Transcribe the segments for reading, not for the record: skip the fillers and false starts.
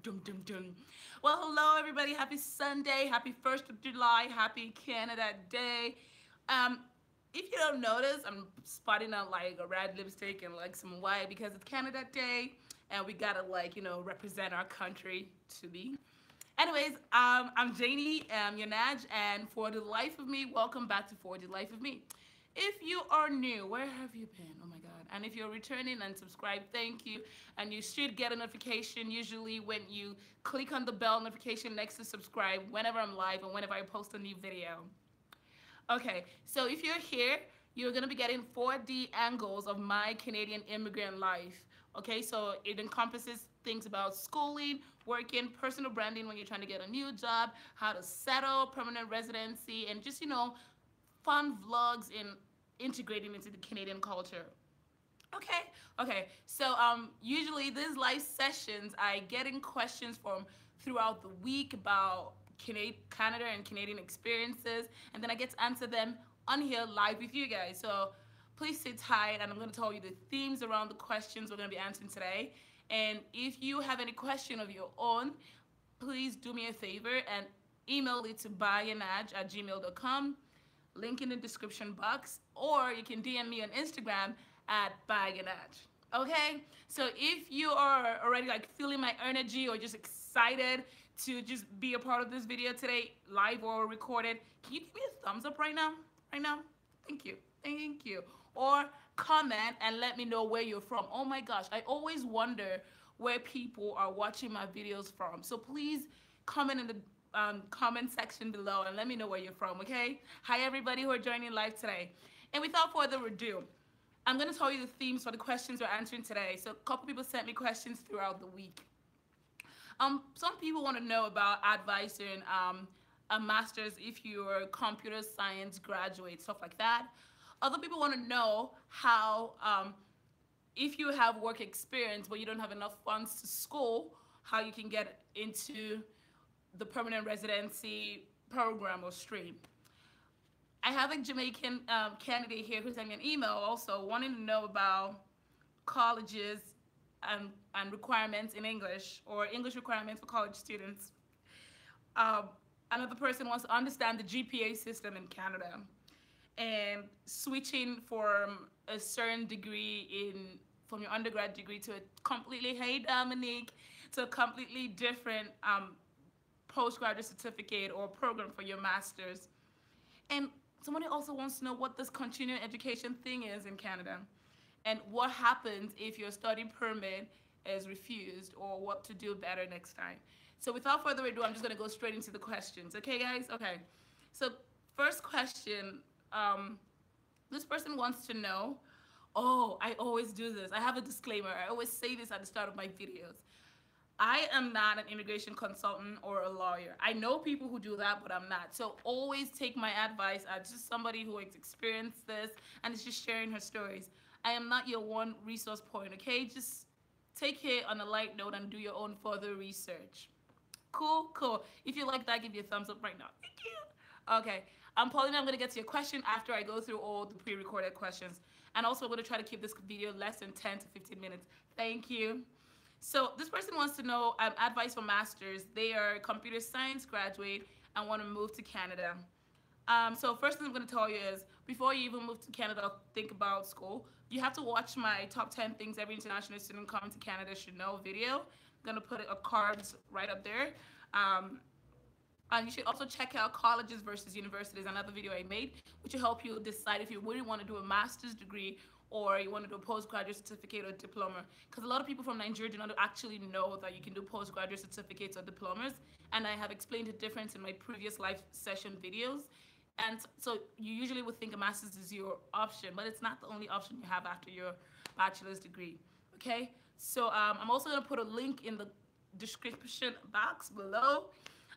dum, dum, dum. Well, hello everybody. Happy Sunday. Happy 1st of July. Happy Canada Day. Um, if you don't notice, I'm spotting out like a red lipstick and like some white because it's Canada Day and we gotta like, represent our country to be. Anyways, I'm Janie, Yanaj, and for the life of me, welcome back to For the Life of Me. If you are new, where have you been? Oh my God. And if you're returning and subscribe, thank you. And you should get a notification usually when you click on the bell notification next to subscribe whenever I'm live and whenever I post a new video. Okay, so if you're here, you're gonna be getting 4D angles of my Canadian immigrant life. Okay, so it encompasses things about schooling, working, personal branding when you're trying to get a new job, how to settle, permanent residency, and just, fun vlogs in integrating into the Canadian culture. Okay. So usually these live sessions, I get in questions from throughout the week about Canada and Canadian experiences, and then I get to answer them on here live with you guys. So please sit tight, and I'm going to tell you the themes around the questions we're going to be answering today. And if you have any question of your own, please do me a favor and email it to byanaj@gmail.com, link in the description box, or you can DM me on Instagram at byanaj. Okay, so if you are already like feeling my energy or just excited to just be a part of this video today, live or recorded, can you give me a thumbs up right now? Right now? Thank you. Or comment and let me know where you're from. Oh my gosh, I always wonder where people are watching my videos from. So please comment in the comment section below and let me know where you're from, okay? Hi everybody who are joining live today. And without further ado, I'm gonna tell you the themes for the questions we're answering today. So a couple people sent me questions throughout the week. Some people want to know about advising a master's if you're a computer science graduate, stuff like that. Other people want to know how, if you have work experience but you don't have enough funds to school, how you can get into the permanent residency program or stream. I have a Jamaican candidate here who sent me an email also wanting to know about colleges and requirements in English or English requirements for college students. Another person wants to understand the GPA system in Canada and switching from a certain degree from your undergrad degree to a completely, hey Dominique, to a completely different postgraduate certificate or program for your master's. And somebody also wants to know what this continuing education thing is in Canada and what happens if your study permit is refused or what to do better next time. So without further ado, I'm just gonna go straight into the questions. Okay, guys? Okay. So first question, this person wants to know, oh, I always do this. I have a disclaimer. I always say this at the start of my videos. I am not an immigration consultant or a lawyer. I know people who do that, but I'm not. So always take my advice as just somebody who has experienced this and is just sharing her stories. I am not your one resource point, okay? Just take it on a light note and do your own further research. Cool. If you like that, give you a thumbs up right now. Thank you. Okay. Paulina, I'm going to get to your question after I go through all the pre-recorded questions. And also, I'm going to try to keep this video less than 10 to 15 minutes. Thank you. So this person wants to know advice for masters. They are a computer science graduate and want to move to Canada. So first thing I'm going to tell you is before you even move to Canada, think about school. You have to watch my top 10 things every international student coming to Canada should know video. I'm going to put a cards right up there. And you should also check out colleges versus universities, another video I made, which will help you decide if you really want to do a master's degree or you want to do a postgraduate certificate or diploma. Because a lot of people from Nigeria do not actually know that you can do postgraduate certificates or diplomas. And I have explained the difference in my previous live session videos. And so you usually would think a master's is your option, but it's not the only option you have after your bachelor's degree, okay? So I'm also gonna put a link in the description box below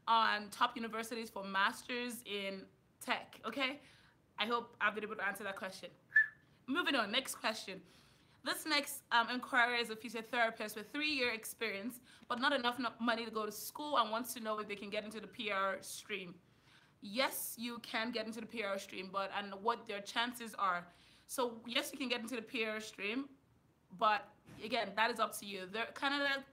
on top universities for masters in tech, okay? I hope I've been able to answer that question. Moving on, next question. This next inquiry is a physiotherapist with 3-year experience, but not enough money to go to school and wants to know if they can get into the PR stream. Yes, you can get into the PR stream, and what their chances are. So yes, you can get into the PR stream, but again, that is up to you. Canada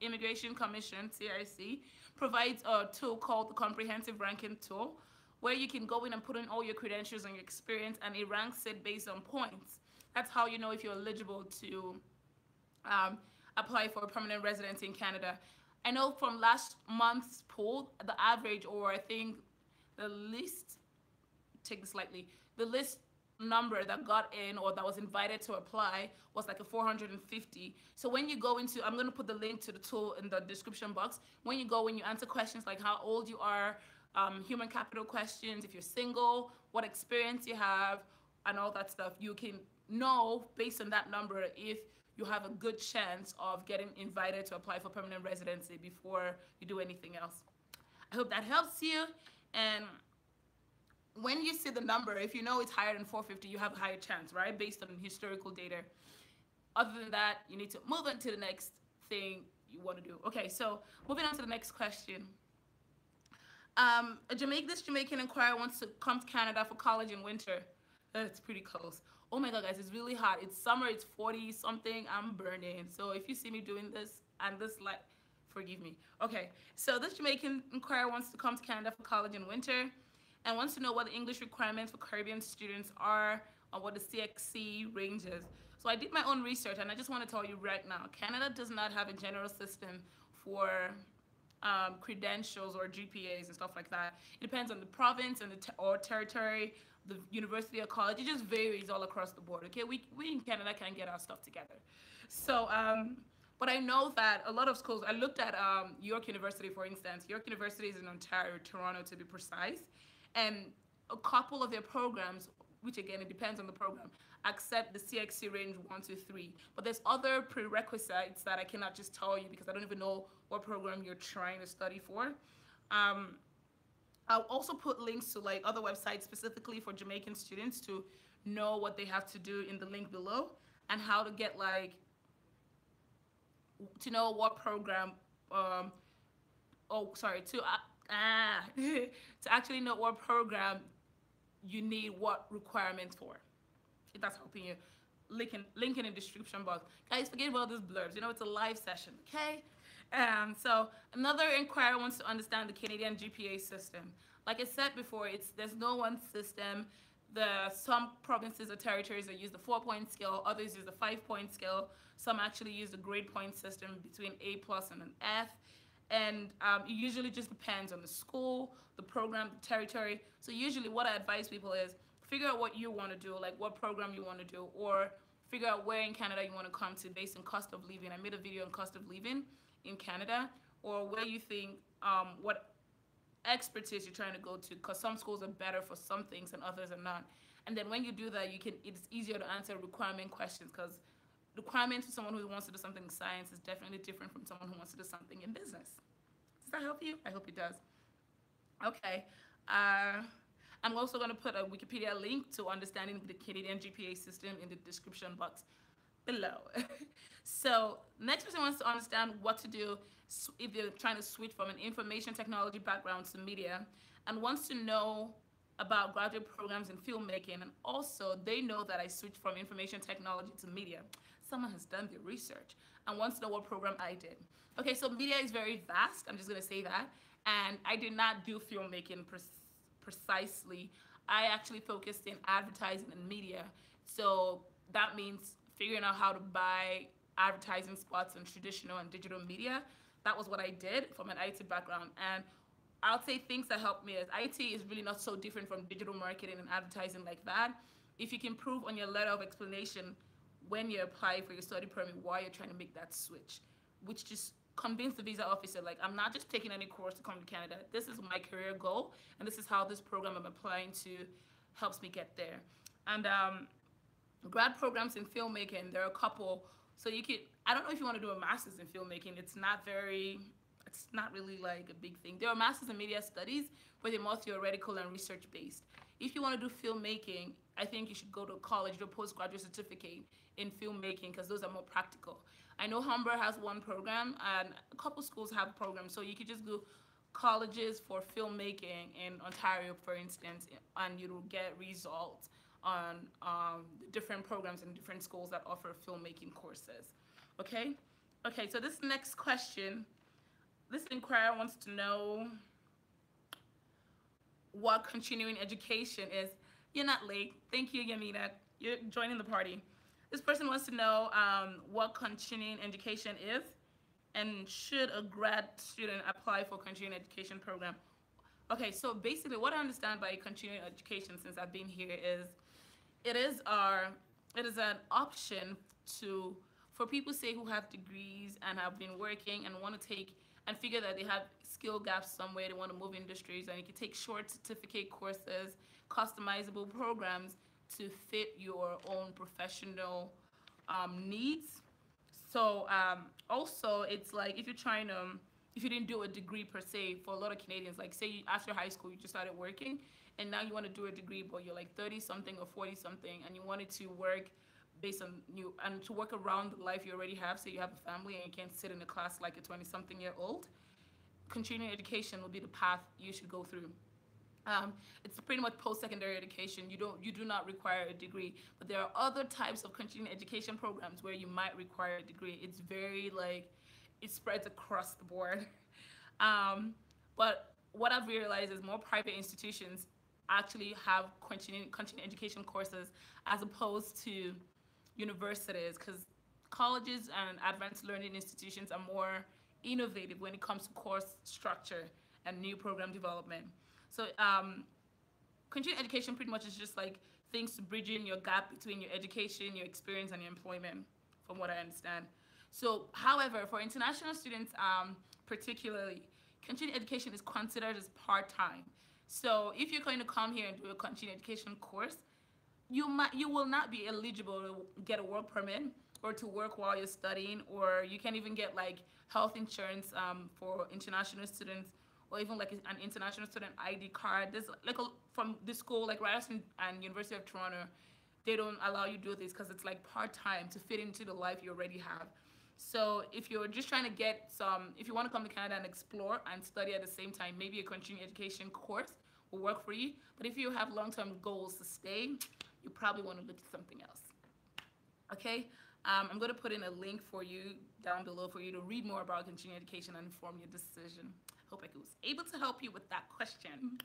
Immigration Commission, CIC, provides a tool called the Comprehensive Ranking Tool, where you can go in and put in all your credentials and your experience, and it ranks it based on points. That's how you know if you're eligible to um, apply for a permanent residency in Canada. I know from last month's poll, the average, or I think the least, take this slightly, the list number that got in or that was invited to apply was like a 450. So when you go into, I'm going to put the link to the tool in the description box. When you go, when you answer questions like how old you are, human capital questions, if you're single, what experience you have, and all that stuff, you can know based on that number if you have a good chance of getting invited to apply for permanent residency before you do anything else. I hope that helps you. And when you see the number, if you know it's higher than 450, you have a higher chance, right? Based on historical data. Other than that, you need to move on to the next thing you want to do. Okay, so moving on to the next question. This Jamaican inquirer wants to come to Canada for college in winter. It's pretty close. Oh my God, guys, it's really hot. It's summer, it's 40 something. I'm burning. So if you see me doing this and this light, forgive me. Okay, so this Jamaican inquirer wants to come to Canada for college in winter and wants to know what the English requirements for Caribbean students are or what the CXC range is. So I did my own research, and I just want to tell you right now, Canada does not have a general system for credentials or GPAs and stuff like that. It depends on the province and or territory, the university or college. It just varies all across the board. Okay, we in Canada can't get our stuff together. So, but I know that a lot of schools. I looked at York University, for instance. York University is in Ontario, Toronto, to be precise, and a couple of their programs, which again it depends on the program, accept the CXC range 1 to 3. But there's other prerequisites that I cannot just tell you because I don't even know what program you're trying to study for. I'll also put links to like other websites specifically for Jamaican students to know what they have to do in the link below and how to get like to know what program to to actually know what program you need what requirements for. If that's helping you, link in the description box. Guys, forget about these blurbs. You know, it's a live session, okay? So another inquirer wants to understand the Canadian GPA system. Like I said before, there's no one system. Some provinces or territories that use the 4-point scale, others use the 5-point scale. Some actually use the grade point system between A+ and an F. And it usually just depends on the school, the program, the territory. So usually what I advise people is figure out what you want to do, like what program you want to do, or figure out where in Canada you want to come to based on cost of living. I made a video on cost of living in Canada, or where you think what expertise you're trying to go to, because some schools are better for some things and others are not. And then when you do that, it's easier to answer requirement questions, because requirements for someone who wants to do something in science is definitely different from someone who wants to do something in business. Does that help you? I hope it does. Okay. I'm also going to put a Wikipedia link to understanding the Canadian GPA system in the description box below. So next person wants to understand what to do if they're trying to switch from an information technology background to media, and wants to know about graduate programs in filmmaking, and also they know that I switched from information technology to media. Someone has done their research and wants to know what program I did. Okay, so media is very vast, I'm just going to say that, and I did not do filmmaking precisely. I actually focused in advertising and media, so that means figuring out how to buy advertising spots in traditional and digital media. That was what I did from an IT background. And I'll say things that helped me is IT is really not so different from digital marketing and advertising like that. If you can prove on your letter of explanation when you apply for your study permit why you're trying to make that switch, which just convince the visa officer, like, I'm not just taking any course to come to Canada. This is my career goal, and this is how this program I'm applying to helps me get there. And grad programs in filmmaking, there are a couple. So you could, I don't know if you want to do a master's in filmmaking. It's not really like a big thing. There are masters in media studies, but they're more theoretical and research based. If you want to do filmmaking, I think you should go to college, do a postgraduate certificate in filmmaking, because those are more practical. I know Humber has one program, and a couple schools have programs. So you could just go colleges for filmmaking in Ontario, for instance, and you'll get results on different programs in different schools that offer filmmaking courses. Okay? Okay, so this next question, this inquirer wants to know what continuing education is. You're not late. Thank you, Yamina. You're joining the party. This person wants to know what continuing education is, and should a grad student apply for continuing education program? Okay, so basically what I understand by continuing education since I've been here is it is our it is an option to for people say who have degrees and have been working and want to take and figure that they have skill gaps somewhere, they want to move industries, and you can take short certificate courses, customizable programs to fit your own professional needs. So also, it's like if you're trying to, if you didn't do a degree per se, for a lot of Canadians, like say after high school you just started working, and now you want to do a degree, but you're like 30 something or 40 something, and you wanted to work based on you and to work around the life you already have. Say you have a family and you can't sit in a class like a 20 something year old. Continuing education will be the path you should go through. It's pretty much post-secondary education. You do not require a degree, but there are other types of continuing education programs where you might require a degree. It's very like it spreads across the board. But what I've realized is more private institutions actually have continuing education courses as opposed to universities, because colleges and advanced learning institutions are more innovative when it comes to course structure and new program development. So continuing education pretty much is just like things to bridge in your gap between your education, your experience, and your employment, from what I understand. So, however, for international students, particularly, continuing education is considered as part-time. So, if you're going to come here and do a continuing education course, you will not be eligible to get a work permit or to work while you're studying, or you can't even get like health insurance for international students, or even like an international student ID card. There's like from the school like Ryerson and University of Toronto, they don't allow you to do this because it's like part-time to fit into the life you already have. So if you're just trying to get some, if you want to come to Canada and explore and study at the same time, maybe a continuing education course will work for you. But if you have long-term goals to stay, you probably want to look at something else. Okay, I'm going to put in a link for you down below for you to read more about continuing education and inform your decision. Hope I was able to help you with that question.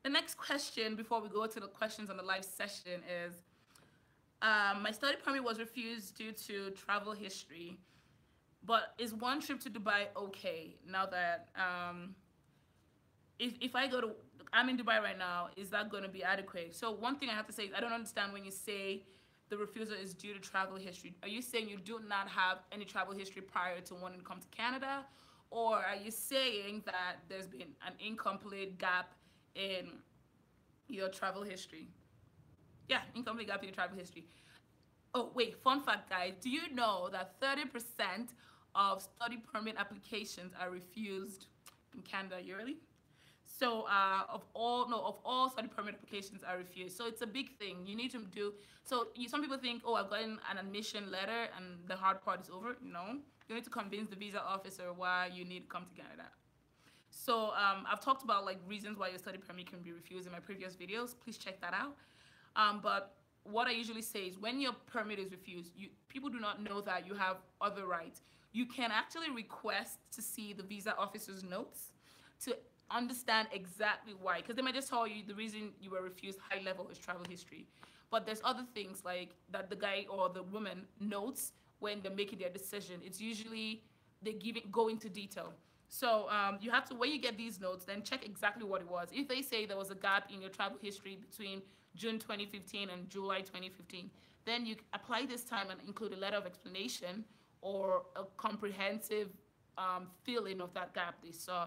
The next question before we go to the questions on the live session is, my study permit was refused due to travel history, but is one trip to Dubai okay now that if I go to, I'm in Dubai right now, is that going to be adequate? So one thing I have to say is I don't understand when you say the refusal is due to travel history. Are you saying you do not have any travel history prior to wanting to come to Canada? Or are you saying that there's been an incomplete gap in your travel history? Yeah, incomplete gap in your travel history. Oh, wait, fun fact, guys. Do you know that 30% of study permit applications are refused in Canada yearly? So of all study permit applications are refused. So it's a big thing. You need to do, so some people think, oh, I've gotten an admission letter and the hard part is over. No, you need to convince the visa officer why you need to come to Canada. So I've talked about like reasons why your study permit can be refused in my previous videos. Please check that out. But what I usually say is when your permit is refused, people do not know that you have other rights. You can actually request to see the visa officer's notes to understand exactly why, because they might just tell you the reason you were refused high level is travel history, but there's other things like that the guy or the woman notes when they're making their decision. It's usually go into detail. So you have to, when you get these notes, then check exactly what it was. If they say there was a gap in your travel history between June 2015 and July 2015, then you apply this time and include a letter of explanation or a comprehensive filling of that gap they saw.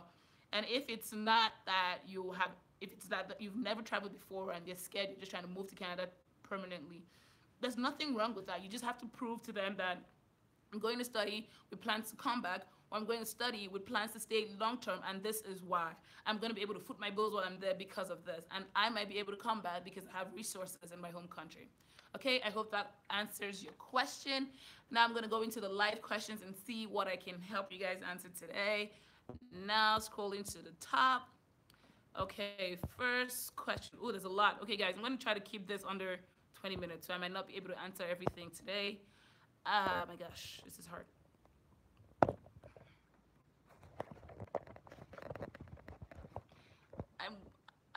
And if it's not that you have, if it's that you've never traveled before and you're scared, you're just trying to move to Canada permanently, there's nothing wrong with that. You just have to prove to them that I'm going to study with plans to come back, or I'm going to study with plans to stay long term, and this is why. I'm going to be able to foot my bills while I'm there because of this, and I might be able to come back because I have resources in my home country. Okay, I hope that answers your question. Now I'm going to go into the live questions and see what I can help you guys answer today. Now scrolling to the top. Okay, first question. Oh, there's a lot. Okay, guys, I'm going to try to keep this under 20 minutes, so I might not be able to answer everything today. My gosh, this is hard.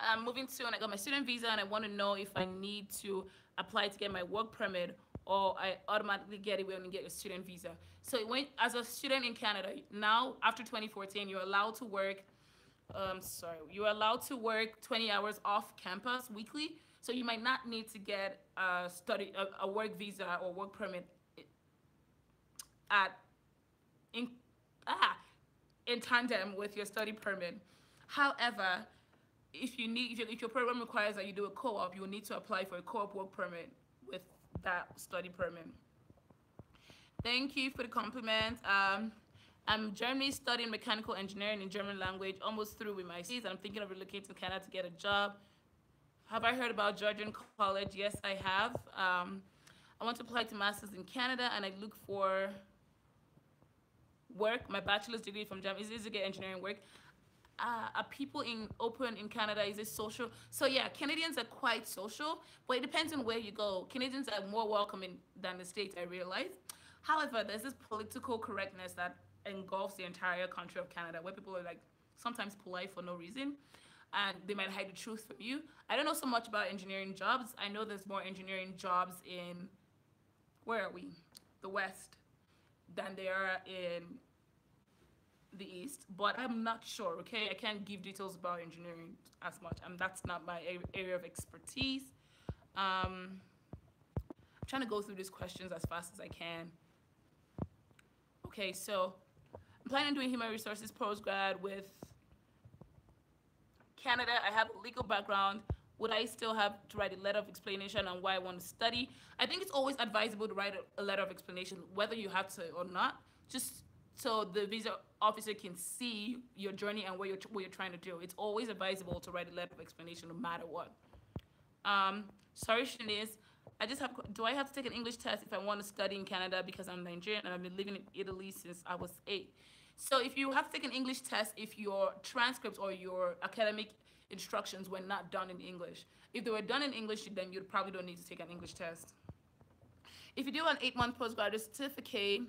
I'm moving soon. I got my student visa, and I want to know if I need to apply to get my work permit, or I automatically get it when you get your student visa. So when, as a student in Canada now, after 2014, you're allowed to work. You're allowed to work 20 hours off campus weekly. So you might not need to get a work visa or work permit at in ah in tandem with your study permit. However, if your program requires that you do a co-op, you will need to apply for a co-op work permit with that study permit. Thank you for the compliment. I'm Germany studying mechanical engineering in German language, almost through with my studies. I'm thinking of relocating to Canada to get a job. Have I heard about Georgian College? Yes, I have. I want to apply to masters in Canada, and I look for work. My bachelor's degree from Germany is to get engineering work. Are people in open in Canada? Is it social? So yeah, Canadians are quite social, but it depends on where you go. Canadians are more welcoming than the States, I realize. However, there's this political correctness that engulfs the entire country of Canada, where people are like sometimes polite for no reason, and they might hide the truth from you. I don't know so much about engineering jobs. I know there's more engineering jobs in, where are we? The West than there are in the East, but I'm not sure, okay? I can't give details about engineering as much, and that's not my area of expertise. I'm trying to go through these questions as fast as I can. Okay, so I'm planning on doing human resources postgrad with Canada. I have a legal background. Would I still have to write a letter of explanation on why I want to study? I think it's always advisable to write a letter of explanation, whether you have to or not, just so the visa officer can see your journey and what you're trying to do. It's always advisable to write a letter of explanation no matter what. Sorry, Shanice. Do I have to take an English test if I want to study in Canada because I'm Nigerian and I've been living in Italy since I was 8? So if you have to take an English test, if your transcripts or your academic instructions were not done in English. If they were done in English, then you probably don't need to take an English test. If you do an 8-month postgraduate certificate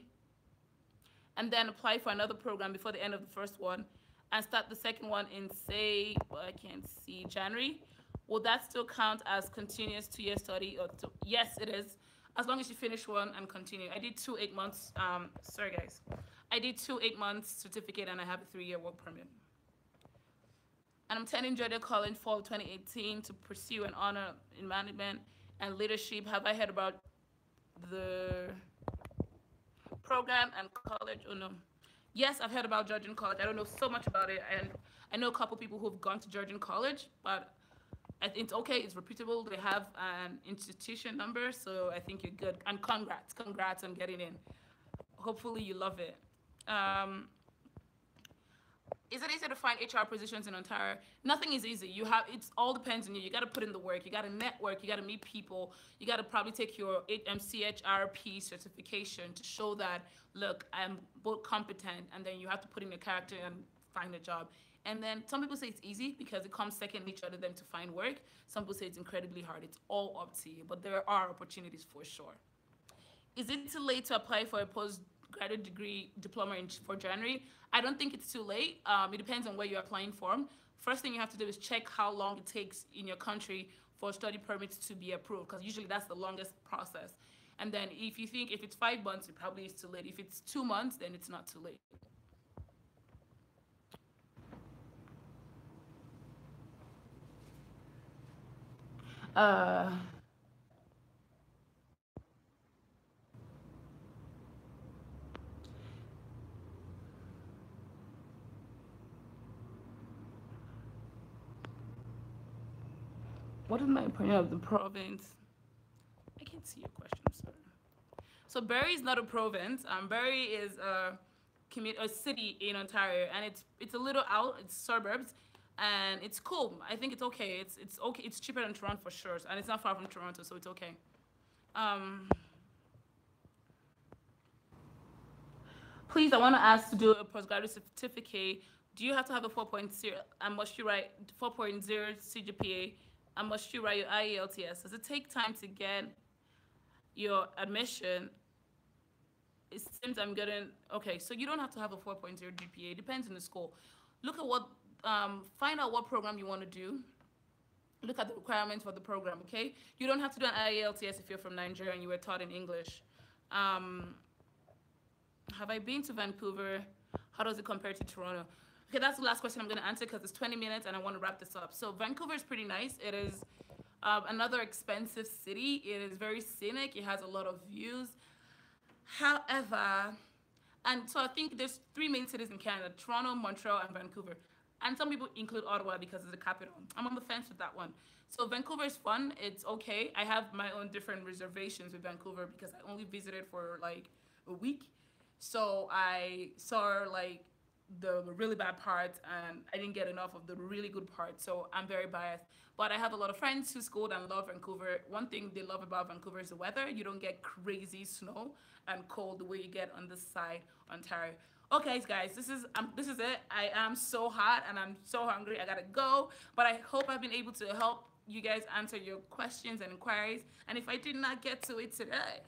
and then apply for another program before the end of the first one and start the second one in, say, well, I can't see, January, will that still count as continuous 2-year study? Yes, it is, as long as you finish one and continue. I did 2 8 months, sorry guys. I did 2 8-month certificate and I have a 3-year work permit. And I'm attending Georgia College fall 2018 to pursue an honor in management and leadership. Have I heard about the program and college? Oh no. Yes, I've heard about Georgian College. I don't know so much about it, and I know a couple people who've gone to Georgian College, but I think it's okay. It's reputable. They have an institution number, so I think you're good. And congrats on getting in. Hopefully you love it. Is it easy to find HR positions in Ontario? Nothing is easy. It all depends on you. You got to put in the work. You got to network. You got to meet people. You got to probably take your CHRP certification to show that, look, I'm both competent, and then you have to put in your character and find a job. And then some people say it's easy because it comes second nature to them to find work. Some people say it's incredibly hard. It's all up to you, but there are opportunities for sure. Is it too late to apply for a postgraduate degree diploma for January? I don't think it's too late. It depends on where you're applying for. First thing you have to do is check how long it takes in your country for study permits to be approved, because usually that's the longest process. And then if you think if it's 5 months, it probably is too late. If it's 2 months, then it's not too late. Uh, what is my opinion of the province? I can't see your question, sorry. So Barrie is not a province. Barrie is a city in Ontario, and it's a little out. It's suburbs, and it's cool. I think it's okay. It's okay. It's cheaper than Toronto for sure, and it's not far from Toronto, so it's okay. Um, Please, I want to ask to do a postgraduate certificate. Do you have to have a 4.0, and must you write 4.0 CGPA, and must you write your IELTS? Does it take time to get your admission? It seems I'm getting, okay, so you don't have to have a 4.0 GPA. It depends on the school. Look at find out what program you want to do. look at the requirements for the program, okay? You don't have to do an IELTS if you're from Nigeria and you were taught in English. Um, have I been to Vancouver? How does it compare to Toronto? Okay, that's the last question I'm going to answer because it's 20 minutes and I want to wrap this up. So Vancouver is pretty nice. It is another expensive city. It is very scenic. It has a lot of views. However, and so I think there's three main cities in Canada: Toronto, Montreal, and Vancouver. And some people include Ottawa because it's the capital. I'm on the fence with that one. So Vancouver is fun. It's okay. I have my own different reservations with Vancouver because I only visited for like a week. So I saw like the really bad parts and I didn't get enough of the really good parts. So I'm very biased. But I have a lot of friends who schooled and love Vancouver. One thing they love about Vancouver is the weather. You don't get crazy snow and cold the way you get on this side, Ontario. Okay, guys, this is it. I am so hot and I'm so hungry. I gotta go. But I hope I've been able to help you guys answer your questions and inquiries. And if I did not get to it today,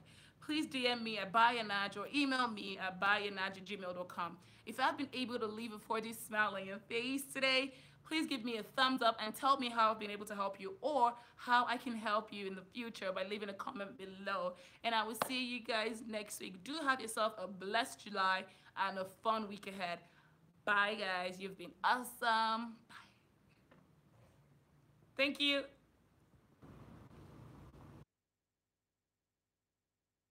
please DM me at Bayanaj or email me at bayanaj@gmail.com. If I've been able to leave a 4D smile on your face today, please give me a thumbs up and tell me how I've been able to help you or how I can help you in the future by leaving a comment below. And I will see you guys next week. Do have yourself a blessed July and a fun week ahead. Bye, guys. You've been awesome. Bye. Thank you.